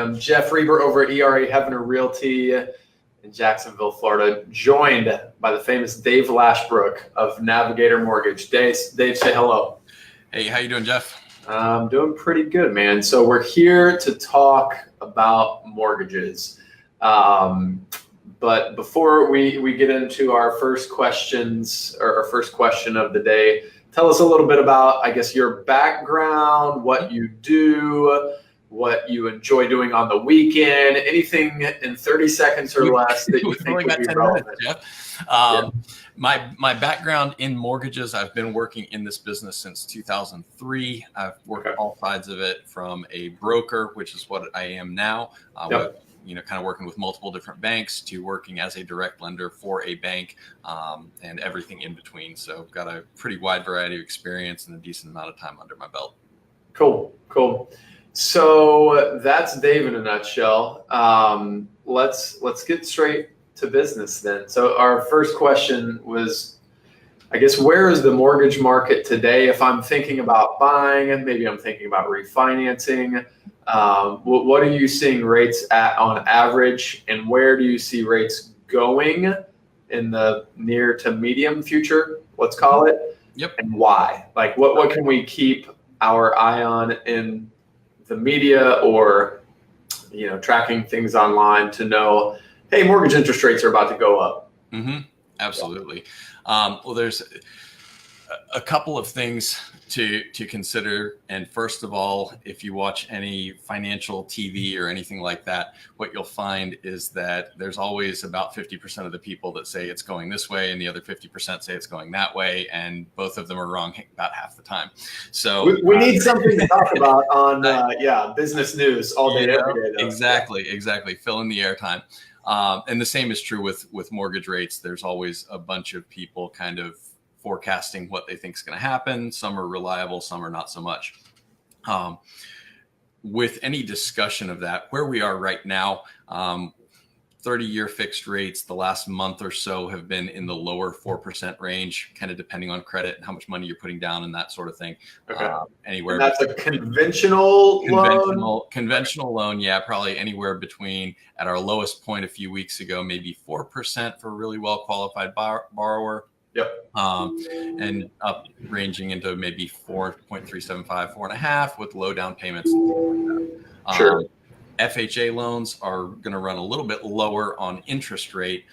am Jeff Reber over at ERA Heavener Realty in Jacksonville, Florida, joined by the famous Dave Lashbrook of Navigator Mortgage. Dave, say hello. Hey, how you doing, Jeff? I'm doing pretty good, man. So we're here to talk about mortgages. But before we get into our first questions, or our first question of the day, tell us a little bit about, I guess, your background, what you do, what you enjoy doing on the weekend, anything in 30 seconds or less that you think would be relevant. My background in mortgages, I've been working in this business since 2003. I've worked all sides of it, from a broker, which is what I am now, with, kind of working with multiple different banks, to working as a direct lender for a bank, and everything in between. So I've got a pretty wide variety of experience and a decent amount of time under my belt. Cool. So that's Dave in a nutshell. Let's get straight to business then. So our first question was, I guess, where is the mortgage market today? If I'm thinking about buying, and maybe I'm thinking about refinancing, what are you seeing rates at on average, and where do you see rates going in the near to medium future, let's call it? Yep. And why? Like, what can we keep our eye on in the media, or tracking things online to know, hey, mortgage interest rates are about to go up? Mm-hmm. Absolutely. Well, there's a couple of things to consider. And first of all, if you watch any financial TV or anything like that, what you'll find is that there's always about 50% of the people that say it's going this way, and the other 50% say it's going that way. And both of them are wrong about half the time. So we need something to talk about on, business news all day, every day. Though. Exactly. Fill in the airtime. And the same is true with mortgage rates. There's always a bunch of people kind of forecasting what they think is going to happen. Some are reliable, some are not so much. With any discussion of that, where we are right now, 30-year fixed rates the last month or so have been in the lower 4% range, kind of depending on credit and how much money you're putting down and that sort of thing. Okay. Anywhere. And that's a conventional loan? Conventional loan, yeah, probably anywhere between, at our lowest point a few weeks ago, maybe 4% for a really well-qualified borrower. Yep. And up ranging into maybe 4.375, 4.5 with low down payments. And things like that. Sure. FHA loans are going to run a little bit lower on interest rate,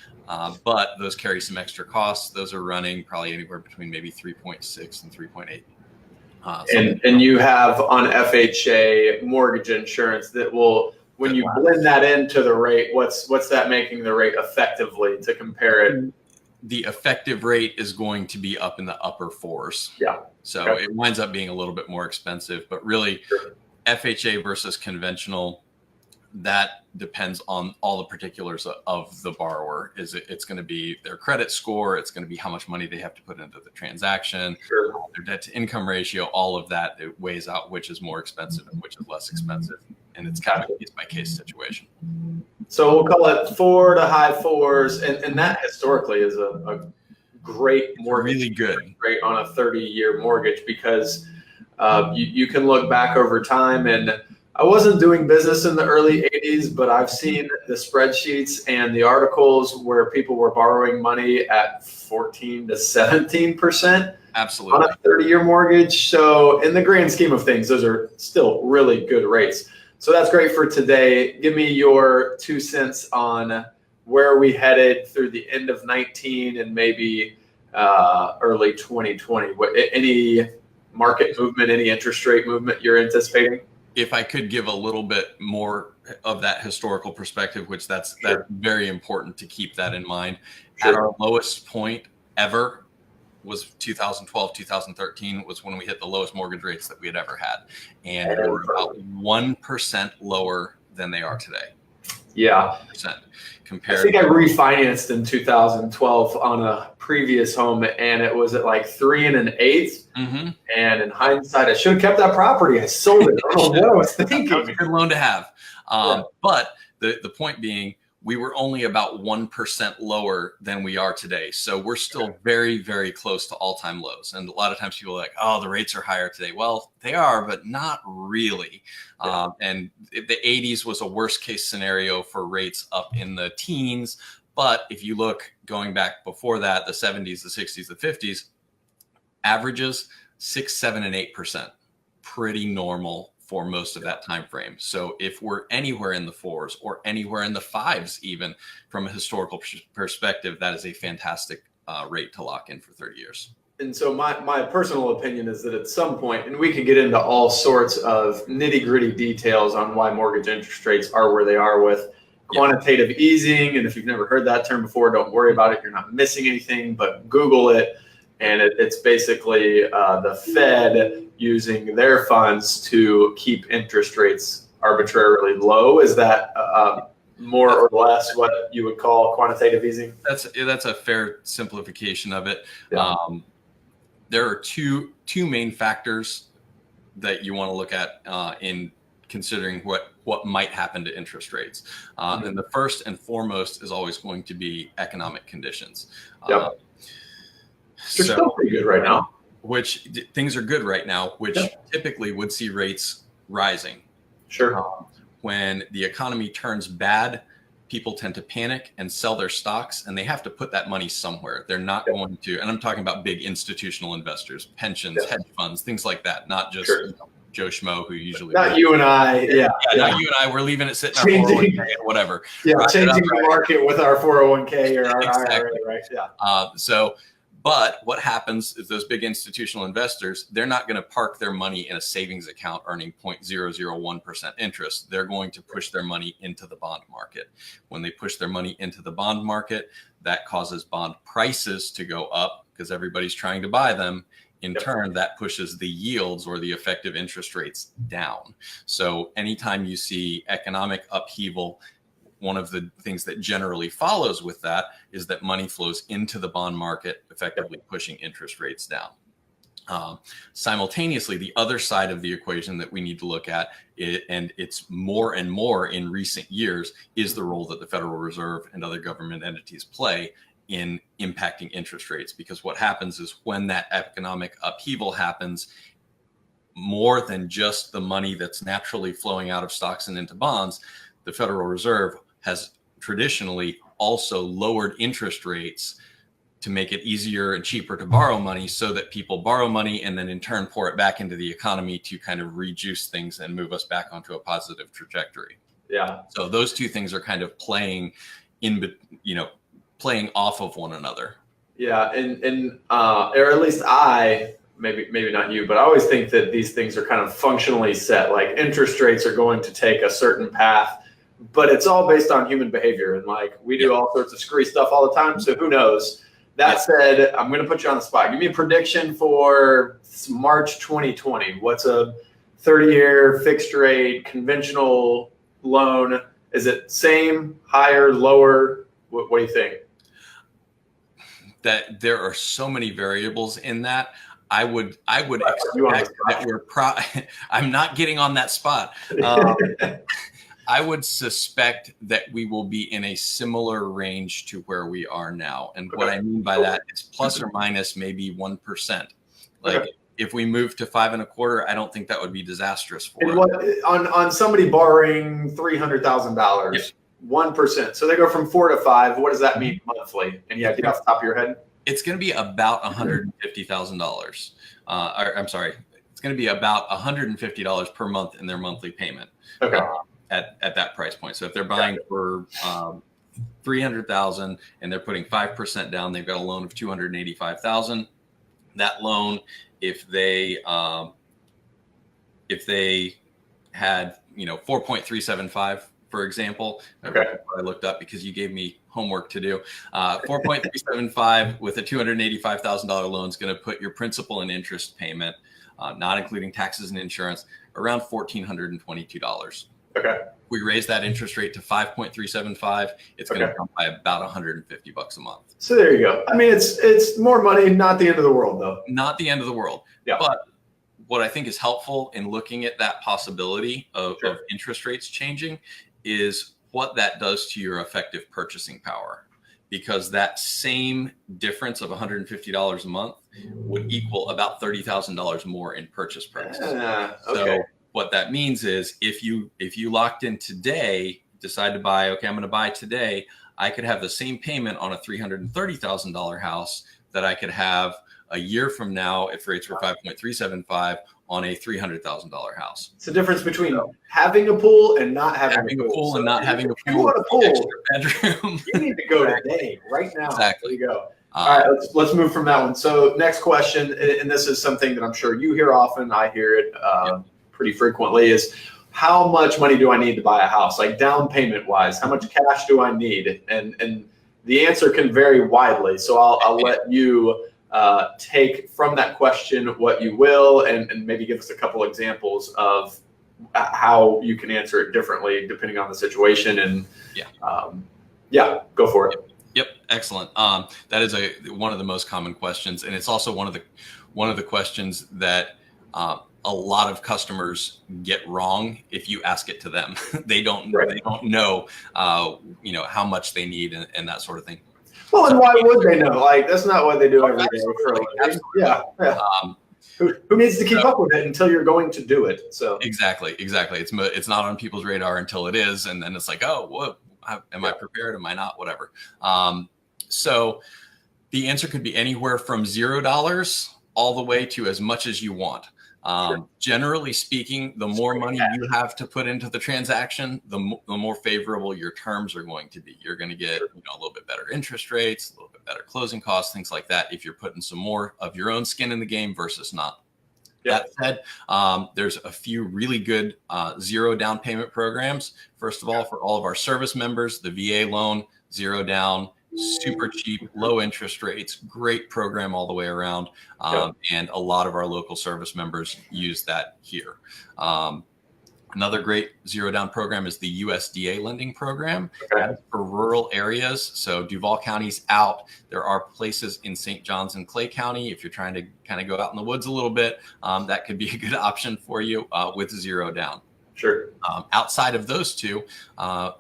but those carry some extra costs. Those are running probably anywhere between maybe 3.6 and 3.8. And you have on FHA mortgage insurance that will, when you blend that into the rate, what's that making the rate effectively to compare it? The effective rate is going to be up in the upper fours. Yeah. So it winds up being a little bit more expensive, but really FHA versus conventional, that depends on all the particulars of the borrower. It's going to be their credit score. It's going to be how much money they have to put into the transaction, their debt to income ratio, all of that. It weighs out which is more expensive and which is less expensive. And it's kind of a case by case situation. So we'll call it 4 to high 4s. And that historically is a great mortgage. Really good. Rate on a 30-year mortgage, because you can look back over time. And I wasn't doing business in the early 80s, but I've seen the spreadsheets and the articles where people were borrowing money at 14 to 17%. Absolutely. On a 30-year mortgage. So in the grand scheme of things, those are still really good rates. So that's great for today. Give me your 2 cents on where are we headed through the end of 19 and maybe early 2020. Any market movement, any interest rate movement you're anticipating? If I could give a little bit more of that historical perspective, which that's very important to keep that in mind. At our lowest point ever was 2012, 2013 was when we hit the lowest mortgage rates that we had ever had. And they were about 1% lower than they are today. Yeah. Compared. I think I refinanced in 2012 on a previous home, and it was at like 3 1/8. Mm-hmm. And in hindsight, I should have kept that property. I sold it. I don't know what I was thinking. That was a good loan to have. But the point being, we were only about 1% lower than we are today. So we're still very, very close to all-time lows. And a lot of times people are like, oh, the rates are higher today. Well, they are, but not really. And the 80s was a worst case scenario for rates up in the teens. But if you look going back before that, the 70s, the 60s, the 50s, averages 6, 7, and 8%, pretty normal for most of that time frame. So if we're anywhere in the 4s or anywhere in the 5s, even from a historical perspective, that is a fantastic rate to lock in for 30 years. And so my personal opinion is that at some point, and we can get into all sorts of nitty gritty details on why mortgage interest rates are where they are with quantitative easing. And if you've never heard that term before, don't worry about it. You're not missing anything, but Google it. And it's basically the Fed using their funds to keep interest rates arbitrarily low. Is that more or less what you would call quantitative easing? That's a fair simplification of it. Yeah. There are two main factors that you want to look at in considering what might happen to interest rates. And the first and foremost is always going to be economic conditions. Yep. They're still pretty good right now. Which things are good right now, which typically would see rates rising. Sure. When the economy turns bad, people tend to panic and sell their stocks, and they have to put that money somewhere. They're not going to, and I'm talking about big institutional investors, pensions, hedge funds, things like that, not just Joe Schmo who usually. Not you and I. We're leaving it sitting in our 401k and whatever. Yeah, changing the market with our 401k or our IRA, right? Yeah. But what happens is those big institutional investors, they're not going to park their money in a savings account earning 0.001% interest. They're going to push their money into the bond market. When they push their money into the bond market, that causes bond prices to go up because everybody's trying to buy them. In turn, that pushes the yields or the effective interest rates down. So anytime you see economic upheaval, one of the things that generally follows with that is that money flows into the bond market, effectively pushing interest rates down. Simultaneously, the other side of the equation that we need to look at, and it's more and more in recent years, is the role that the Federal Reserve and other government entities play in impacting interest rates. Because what happens is when that economic upheaval happens, more than just the money that's naturally flowing out of stocks and into bonds, the Federal Reserve has traditionally also lowered interest rates to make it easier and cheaper to borrow money so that people borrow money and then in turn pour it back into the economy to kind of rejuice things and move us back onto a positive trajectory. Yeah. So those two things are kind of playing off of one another. Yeah. And or at least maybe not you, but I always think that these things are kind of functionally set. Like interest rates are going to take a certain path, but it's all based on human behavior. And like we do all sorts of screwy stuff all the time. So who knows? That said, I'm going to put you on the spot. Give me a prediction for March 2020. What's a 30-year fixed rate conventional loan? Is it same, higher, lower? What do you think? That there are so many variables in that. I would expect that I'm not getting on that spot. I would suspect that we will be in a similar range to where we are now. And what I mean by that is plus or minus maybe 1%. Like if we move to 5.25%, I don't think that would be disastrous for it. On somebody borrowing $300,000, 1%. So they go from 4 to 5. What does that mean monthly? Any idea off the top of your head? It's going to be about $150,000. I'm sorry. It's going to be about $150 per month in their monthly payment. Okay. At that price point. So if they're buying for $300,000 and they're putting 5% down, they've got a loan of $285,000. That loan, if they had 4.375, for example, I looked up because you gave me homework to do. 4.375 with a $285,000 loan is going to put your principal and interest payment, not including taxes and insurance, around $1,422. Okay. We raise that interest rate to 5.375. It's going to come by about $150 a month. So there you go. I mean, it's more money, not the end of the world, though. Not the end of the world. Yeah. But what I think is helpful in looking at that possibility of interest rates changing is what that does to your effective purchasing power, because that same difference of $150 a month would equal about $30,000 more in purchase price. Okay. So what that means is if you locked in today, decide to buy, okay, I'm going to buy today, I could have the same payment on a $330,000 house that I could have a year from now if rates were 5.375 on a $300,000 house. It's the difference between having a pool and not having a pool. So and not having a pool. If you want a pool, bedroom. You need to go today, right now. Exactly. There you go. All right, let's move from that one. So next question, and this is something that I'm sure you hear often, I hear it pretty frequently, is how much money do I need to buy a house? Like down payment wise, how much cash do I need? And the answer can vary widely. So I'll let you take from that question what you will, and maybe give us a couple examples of how you can answer it differently depending on the situation. And go for it. Yep, excellent. That is one of the most common questions, and it's also one of the questions that a lot of customers get wrong if you ask it to them. They don't know how much they need and that sort of thing. Well, and why would they know? Like, that's not what they do every day for a living. Yeah. Who needs to keep up with it until you're going to do it? So exactly. It's not on people's radar until it is, and then it's like, oh, what? Am I prepared? Am I not? Whatever. So the answer could be anywhere from $0 all the way to as much as you want. Generally speaking, the more money you have to put into the transaction, the more favorable your terms are going to be. You're going to get a little bit better interest rates, a little bit better closing costs, things like that, if you're putting some more of your own skin in the game versus not. That said, there's a few really good zero down payment programs. First of all, for all of our service members, the VA loan, zero down, super cheap, low interest rates, great program all the way around. And a lot of our local service members use that here. Another great zero down program is the USDA lending program. That's for rural areas. So Duval County's out. There are places in St. Johns and Clay County. If you're trying to kind of go out in the woods a little bit, that could be a good option for you with zero down. Sure. Outside of those two,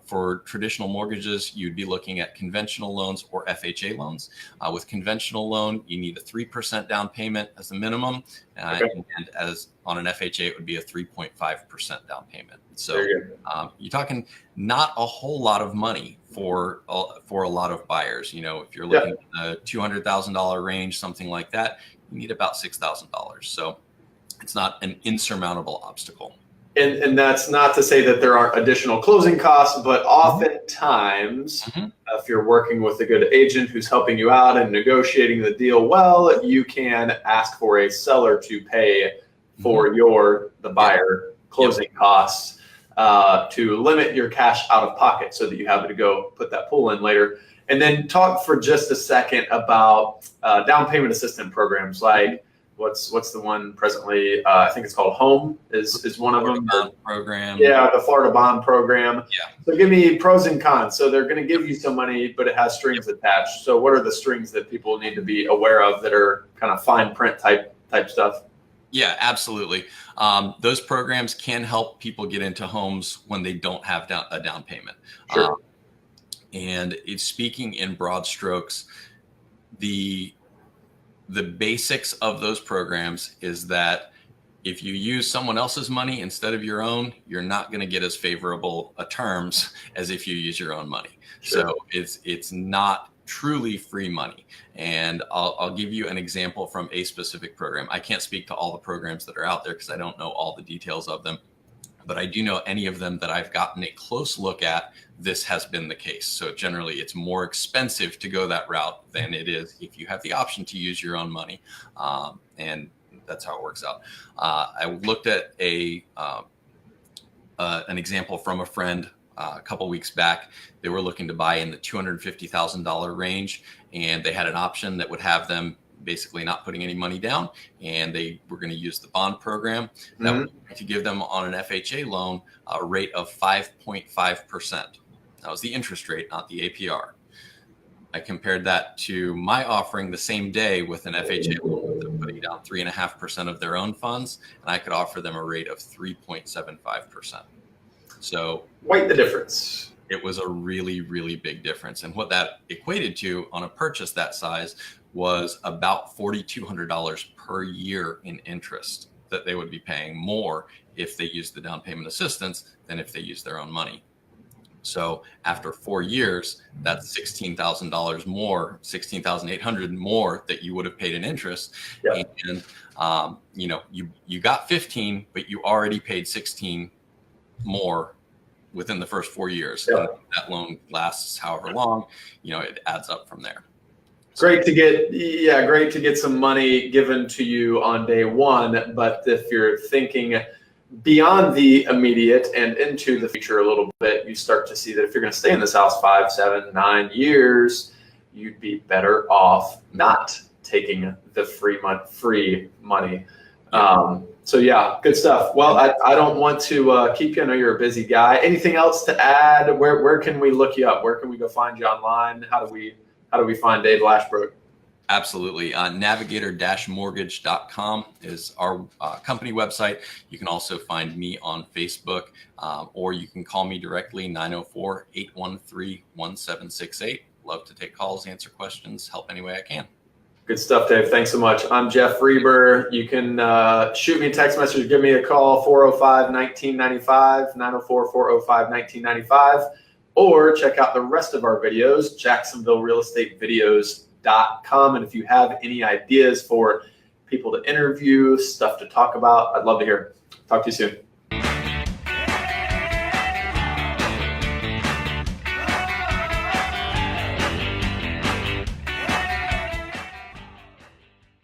for traditional mortgages, you'd be looking at conventional loans or FHA loans. With conventional loan, you need a 3% down payment as a minimum, and as on an FHA, it would be a 3.5% down payment. So you're talking not a whole lot of money for a lot of buyers. If you're looking at the $200,000 range, something like that, you need about $6,000. So it's not an insurmountable obstacle. And that's not to say that there aren't additional closing costs, but oftentimes, if you're working with a good agent who's helping you out and negotiating the deal well, you can ask for a seller to pay for the buyer closing costs to limit your cash out of pocket so that you have to go put that pool in later. And then talk for just a second about down payment assistance programs like what's the one presently? I think it's called Home is one of them. Bond program. Yeah, the Florida Bond program. Yeah. So give me pros and cons. So they're going to give you some money, but it has strings attached. So what are the strings that people need to be aware of that are kind of fine print type stuff? Yeah, absolutely. Those programs can help people get into homes when they don't have a down payment. Sure. And it's speaking in broad strokes, the basics of those programs is that if you use someone else's money instead of your own, you're not going to get as favorable terms as if you use your own money. Sure. So it's not truly free money. And I'll give you an example from a specific program. I can't speak to all the programs that are out there because I don't know all the details of them. But I do know any of them that I've gotten a close look at, this has been the case. So generally, it's more expensive to go that route than it is if you have the option to use your own money. And that's how it works out. I looked at an example from a friend a couple weeks back. They were looking to buy in the $250,000 range, and they had an option that would have them basically not putting any money down, and they were going to use the bond program that was to give them on an FHA loan a rate of 5.5%. That was the interest rate, not the APR. I compared that to my offering the same day with an FHA loan, with them putting down 3.5% of their own funds, and I could offer them a rate of 3.75%. So quite the difference. It was a really, really big difference. And what that equated to on a purchase that size was about $4,200 per year in interest that they would be paying more if they used the down payment assistance than if they used their own money. So after 4 years, that's $16,000 more, $16,800 more that you would have paid in interest. Yeah. And you got 15, but you already paid 16 more within the first 4 years. Yeah. And that loan lasts however long, it adds up from there. Great to get some money given to you on day one. But if you're thinking beyond the immediate and into the future a little bit, you start to see that if you're going to stay in this house 5, 7, 9 years, you'd be better off not taking the free money. So yeah, good stuff. Well, I don't want to keep you. I know you're a busy guy. Anything else to add? Where can we look you up? Where can we go find you online? How do we find Dave Lashbrook? Absolutely. Navigator-mortgage.com is our company website. You can also find me on Facebook, or you can call me directly, 904-813-1768. Love to take calls, answer questions, help any way I can. Good stuff, Dave. Thanks so much. I'm Jeff Reber. You can shoot me a text message, give me a call, 405-1995, 904-405-1995, or check out the rest of our videos, JacksonvilleRealEstateVideos.com. And if you have any ideas for people to interview, stuff to talk about, I'd love to hear. Talk to you soon.